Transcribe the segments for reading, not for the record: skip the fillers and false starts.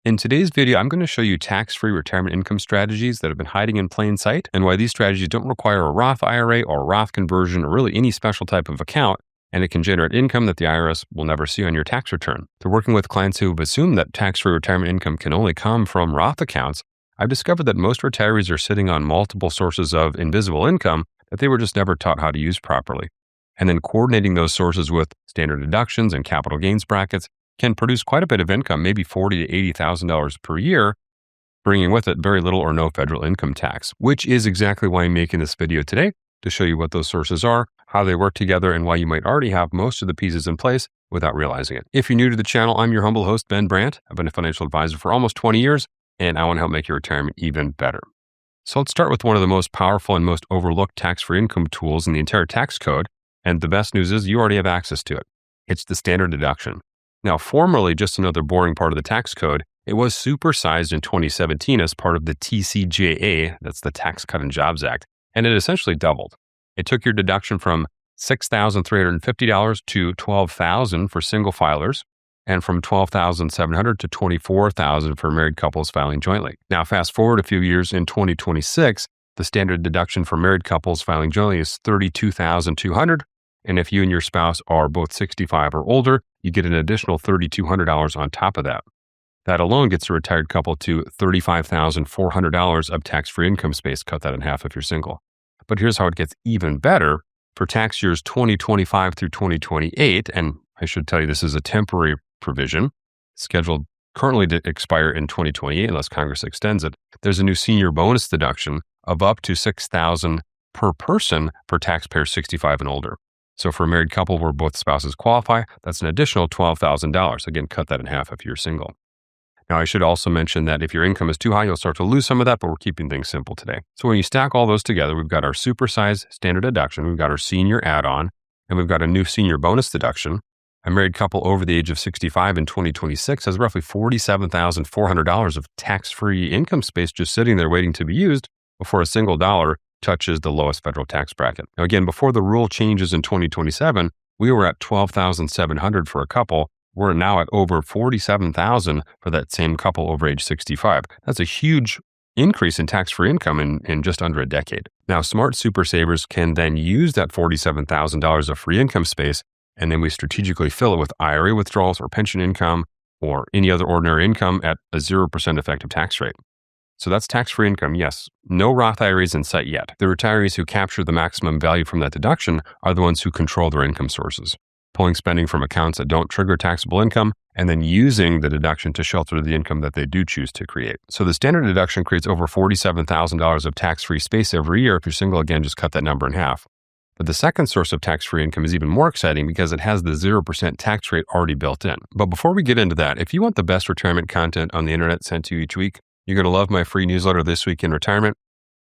In today's video, I'm going to show you tax-free retirement income strategies that have been hiding in plain sight and why these strategies don't require a Roth IRA or a Roth conversion or really any special type of account, and it can generate income that the IRS will never see on your tax return. Through working with clients who have assumed that tax-free retirement income can only come from Roth accounts, I've discovered that most retirees are sitting on multiple sources of invisible income that they were just never taught how to use properly. And then coordinating those sources with standard deductions and capital gains brackets can produce quite a bit of income, maybe $40,000 to $80,000 per year, bringing with it very little or no federal income tax, which is exactly why I'm making this video today, to show you what those sources are, how they work together, and why you might already have most of the pieces in place without realizing it. If you're new to the channel, I'm your humble host, Ben Brandt. I've been a financial advisor for almost 20 years, and I want to help make your retirement even better. So let's start with one of the most powerful and most overlooked tax-free income tools in the entire tax code. And the best news is you already have access to it. It's the standard deduction. Now, formerly just another boring part of the tax code, it was supersized in 2017 as part of the TCJA, that's the Tax Cut and Jobs Act, and it essentially doubled. It took your deduction from $6,350 to $12,000 for single filers, and from $12,700 to $24,000 for married couples filing jointly. Now, fast forward a few years, in 2026, the standard deduction for married couples filing jointly is $32,200. And if you and your spouse are both 65 or older, you get an additional $3,200 on top of that. That alone gets a retired couple to $35,400 of tax-free income space. Cut that in half if you're single. But here's how it gets even better. For tax years 2025 through 2028, and I should tell you this is a temporary provision, scheduled currently to expire in 2028 unless Congress extends it, there's a new senior bonus deduction of up to $6,000 per person for taxpayers 65 and older. So for a married couple where both spouses qualify, that's an additional $12,000. Again, cut that in half if you're single. Now, I should also mention that if your income is too high, you'll start to lose some of that, but we're keeping things simple today. So when you stack all those together, we've got our supersized standard deduction, we've got our senior add-on, and we've got a new senior bonus deduction. A married couple over the age of 65 in 2026 has roughly $47,400 of tax-free income space just sitting there waiting to be used before a single dollar touches the lowest federal tax bracket. Now, again, before the rule changes in 2027, we were at $12,700 for a couple. We're now at over $47,000 for that same couple over age 65. That's a huge increase in tax-free income in just under a decade. Now, smart super savers can then use that $47,000 of free income space, and then we strategically fill it with IRA withdrawals or pension income or any other ordinary income at a 0% effective tax rate. So that's tax-free income, yes. No Roth IRAs in sight yet. The retirees who capture the maximum value from that deduction are the ones who control their income sources, pulling spending from accounts that don't trigger taxable income, and then using the deduction to shelter the income that they do choose to create. So the standard deduction creates over $47,000 of tax-free space every year. If you're single, again, just cut that number in half. But the second source of tax-free income is even more exciting because it has the 0% tax rate already built in. But before we get into that, if you want the best retirement content on the internet sent to you each week, you're going to love my free newsletter, This Week in Retirement.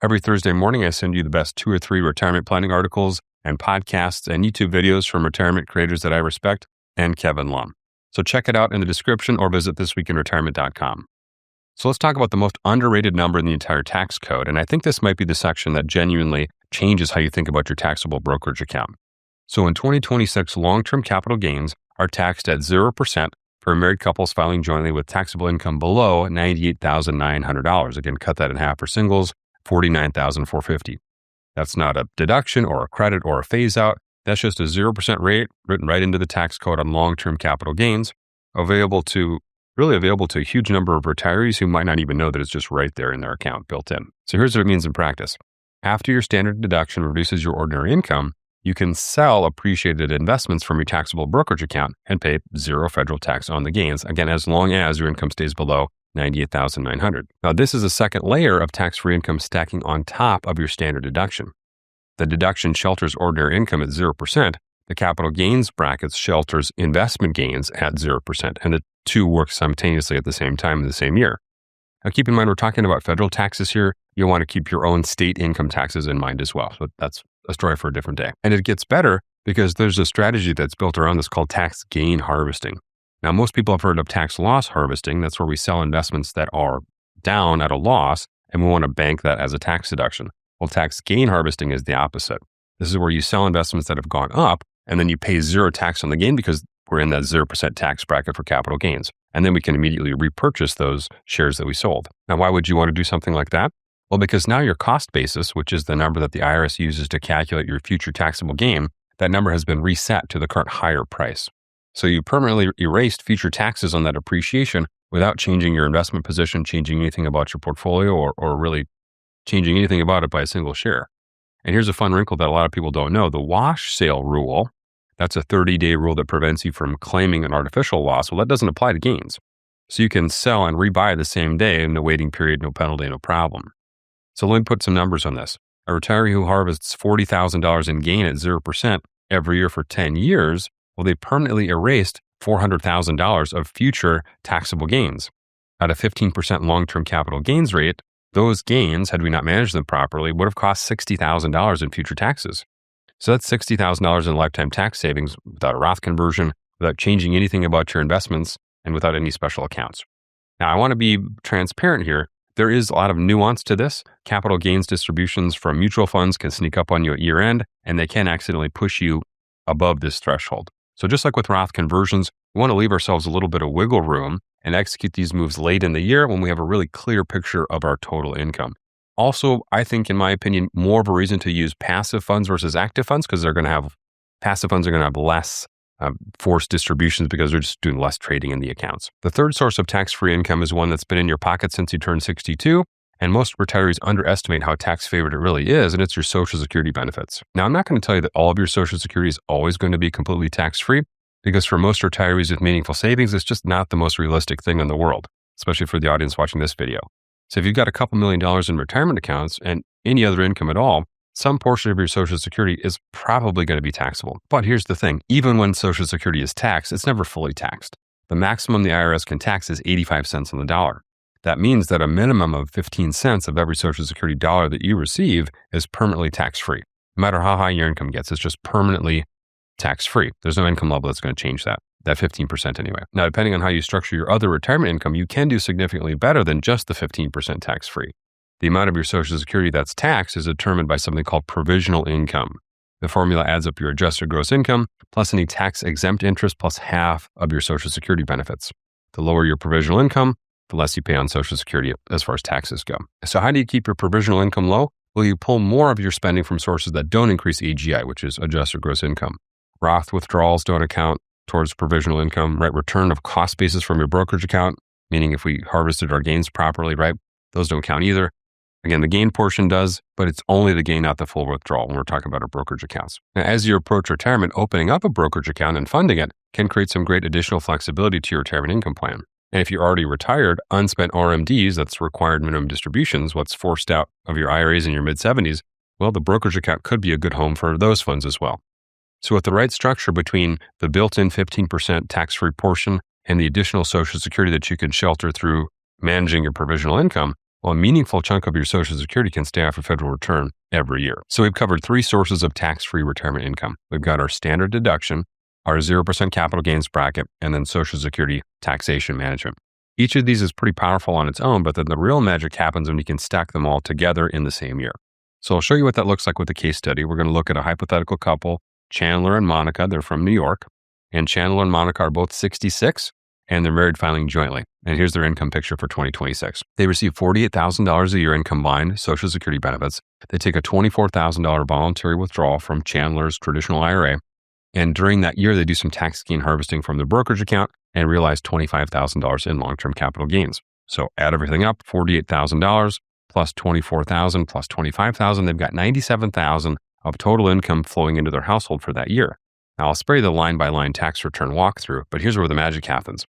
Every Thursday morning, I send you the best 2 or 3 retirement planning articles and podcasts and YouTube videos from retirement creators that I respect and Kevin Lum. So check it out in the description or visit thisweekinretirement.com. So let's talk about the most underrated number in the entire tax code. And I think this might be the section that genuinely changes how you think about your taxable brokerage account. So in 2026, long-term capital gains are taxed at 0% for married couples filing jointly with taxable income below $98,900. Again, cut that in half for singles, $49,450. That's not a deduction or a credit or a phase out. That's just a 0% rate written right into the tax code on long-term capital gains, available to a huge number of retirees who might not even know that it's just right there in their account built in. So here's what it means in practice. After your standard deduction reduces your ordinary income, you can sell appreciated investments from your taxable brokerage account and pay 0 federal tax on the gains, again, as long as your income stays below $98,900. Now, this is a second layer of tax-free income stacking on top of your standard deduction. The deduction shelters ordinary income at 0%. The capital gains brackets shelters investment gains at 0%, and the two work simultaneously at the same time in the same year. Now, keep in mind, we're talking about federal taxes here. You'll want to keep your own state income taxes in mind as well. So that's a story for a different day. And it gets better because there's a strategy that's built around this called tax gain harvesting. Now, most people have heard of tax loss harvesting. That's where we sell investments that are down at a loss, and we want to bank that as a tax deduction. Well, tax gain harvesting is the opposite. This is where you sell investments that have gone up, and then you pay 0 tax on the gain because we're in that 0% tax bracket for capital gains. And then we can immediately repurchase those shares that we sold. Now, why would you want to do something like that? Well, because now your cost basis, which is the number that the IRS uses to calculate your future taxable gain, that number has been reset to the current higher price. So you permanently erased future taxes on that appreciation without changing your investment position, changing anything about your portfolio, or really changing anything about it by a single share. And here's a fun wrinkle that a lot of people don't know. The wash sale rule, that's a 30-day rule that prevents you from claiming an artificial loss. Well, that doesn't apply to gains. So you can sell and rebuy the same day, no waiting period, no penalty, no problem. So let me put some numbers on this. A retiree who harvests $40,000 in gain at 0% every year for 10 years, well, they permanently erased $400,000 of future taxable gains. At a 15% long-term capital gains rate, those gains, had we not managed them properly, would have cost $60,000 in future taxes. So that's $60,000 in lifetime tax savings without a Roth conversion, without changing anything about your investments, and without any special accounts. Now, I want to be transparent here. There is a lot of nuance to this. Capital gains distributions from mutual funds can sneak up on you at year end, and they can accidentally push you above this threshold. So just like with Roth conversions, we want to leave ourselves a little bit of wiggle room and execute these moves late in the year when we have a really clear picture of our total income. Also, I think, in my opinion, more of a reason to use passive funds versus active funds, because passive funds are going to have less forced distributions because they're just doing less trading in the accounts. The third source of tax-free income is one that's been in your pocket since you turned 62, and most retirees underestimate how tax-favored it really is, and it's your Social Security benefits. Now, I'm not going to tell you that all of your Social Security is always going to be completely tax-free, because for most retirees with meaningful savings, it's just not the most realistic thing in the world, especially for the audience watching this video. So if you've got a couple $1 million in retirement accounts and any other income at all, some portion of your Social Security is probably going to be taxable. But here's the thing, even when Social Security is taxed, it's never fully taxed. The maximum the IRS can tax is 85 cents on the dollar. That means that a minimum of 15 cents of every Social Security dollar that you receive is permanently tax-free. No matter how high your income gets, it's just permanently tax-free. There's no income level that's going to change that 15% anyway. Now, depending on how you structure your other retirement income, you can do significantly better than just the 15% tax-free. The amount of your Social Security that's taxed is determined by something called provisional income. The formula adds up your adjusted gross income plus any tax-exempt interest plus half of your Social Security benefits. The lower your provisional income, the less you pay on Social Security as far as taxes go. So how do you keep your provisional income low? Well, you pull more of your spending from sources that don't increase AGI, which is adjusted gross income. Roth withdrawals don't account towards provisional income, right? Return of cost basis from your brokerage account, meaning if we harvested our gains properly, right? Those don't count either. Again, the gain portion does, but it's only the gain, not the full withdrawal when we're talking about our brokerage accounts. Now, as you approach retirement, opening up a brokerage account and funding it can create some great additional flexibility to your retirement income plan. And if you're already retired, unspent RMDs, that's required minimum distributions, what's forced out of your IRAs in your mid-70s, well, the brokerage account could be a good home for those funds as well. So with the right structure between the built-in 15% tax-free portion and the additional Social Security that you can shelter through managing your provisional income, well, a meaningful chunk of your Social Security can stay off a federal return every year. So we've covered three sources of tax-free retirement income. We've got our standard deduction, our 0% capital gains bracket, and then Social Security taxation management. Each of these is pretty powerful on its own, but then the real magic happens when you can stack them all together in the same year. So I'll show you what that looks like with the case study. We're going to look at a hypothetical couple, Chandler and Monica. They're from New York, and Chandler and Monica are both 66, and they're married filing jointly. And here's their income picture for 2026. They receive $48,000 a year in combined Social Security benefits. They take a $24,000 voluntary withdrawal from Chandler's traditional IRA. And during that year, they do some tax gain harvesting from their brokerage account and realize $25,000 in long-term capital gains. So add everything up, $48,000 plus $24,000 plus $25,000. They've got $97,000 of total income flowing into their household for that year. Now, I'll spare you the line-by-line tax return walkthrough, but here's where the magic happens.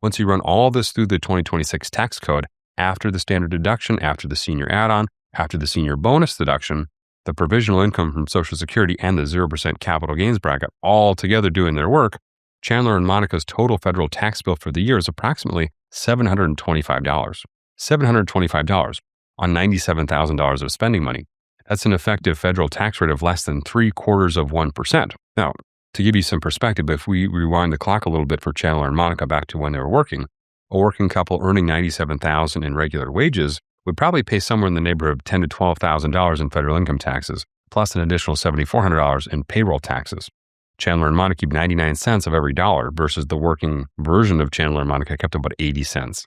Once you run all this through the 2026 tax code, after the standard deduction, after the senior add-on, after the senior bonus deduction, the provisional income from Social Security and the 0% capital gains bracket all together doing their work, Chandler and Monica's total federal tax bill for the year is approximately $725. $725 on $97,000 of spending money. That's an effective federal tax rate of less than 0.75%. Now, to give you some perspective, if we rewind the clock a little bit for Chandler and Monica back to when they were working, a working couple earning $97,000 in regular wages would probably pay somewhere in the neighborhood of $10,000 to $12,000 in federal income taxes, plus an additional $7,400 in payroll taxes. Chandler and Monica keep 99 cents of every dollar versus the working version of Chandler and Monica kept about 80 cents.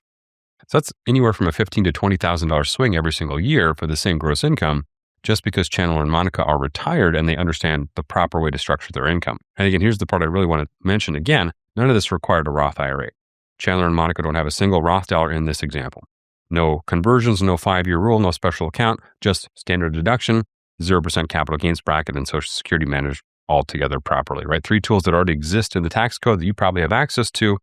So that's anywhere from a $15,000 to $20,000 swing every single year for the same gross income, just because Chandler and Monica are retired and they understand the proper way to structure their income. And again, here's the part I really want to mention again. None of this required a Roth IRA. Chandler and Monica don't have a single Roth dollar in this example. No conversions, no 5-year rule, no special account, just standard deduction, 0% capital gains bracket, and Social Security managed all together properly, right? 3 tools that already exist in the tax code that you probably have access to.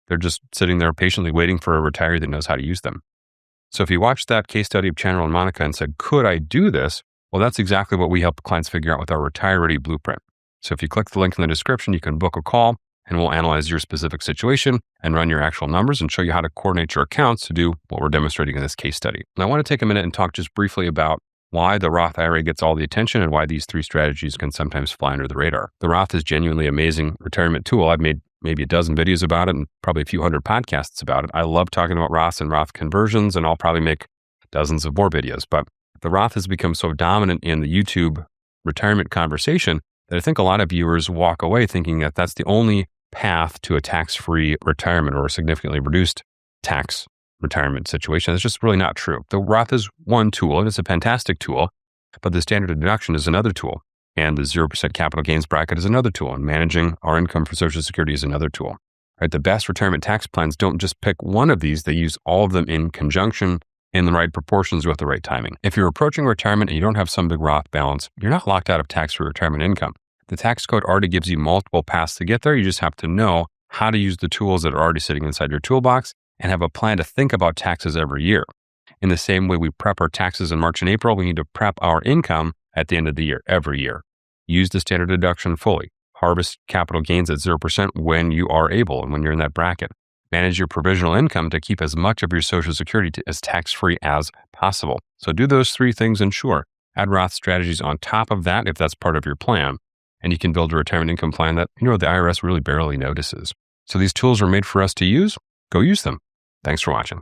They're just sitting there patiently waiting for a retiree that knows how to use them. So if you watched that case study of Chandler and Monica and said, could I do this? Well, that's exactly what we help clients figure out with our Retire Ready Blueprint. So if you click the link in the description, you can book a call and we'll analyze your specific situation and run your actual numbers and show you how to coordinate your accounts to do what we're demonstrating in this case study. And I want to take a minute and talk just briefly about why the Roth IRA gets all the attention and why these 3 strategies can sometimes fly under the radar. The Roth is genuinely amazing retirement tool. I've made maybe a dozen videos about it and probably a few hundred podcasts about it. I love talking about Roths and Roth conversions, and I'll probably make dozens of more videos. But the Roth has become so dominant in the YouTube retirement conversation that I think a lot of viewers walk away thinking that that's the only path to a tax-free retirement or a significantly reduced tax retirement situation. That's just really not true. The Roth is one tool, and it's a fantastic tool, but the standard deduction is another tool. And the 0% capital gains bracket is another tool. And managing our income for Social Security is another tool. Right? The best retirement tax plans don't just pick one of these. They use all of them in conjunction in the right proportions with the right timing. If you're approaching retirement and you don't have some big Roth balance, you're not locked out of tax-free retirement income. The tax code already gives you multiple paths to get there. You just have to know how to use the tools that are already sitting inside your toolbox and have a plan to think about taxes every year. In the same way we prep our taxes in March and April, we need to prep our income at the end of the year, every year. Use the standard deduction fully. Harvest capital gains at 0% when you are able and when you're in that bracket. Manage your provisional income to keep as much of your Social Security as tax-free as possible. So do those 3 things and sure, add Roth strategies on top of that if that's part of your plan. And you can build a retirement income plan that, the IRS really barely notices. So these tools are made for us to use. Go use them. Thanks for watching.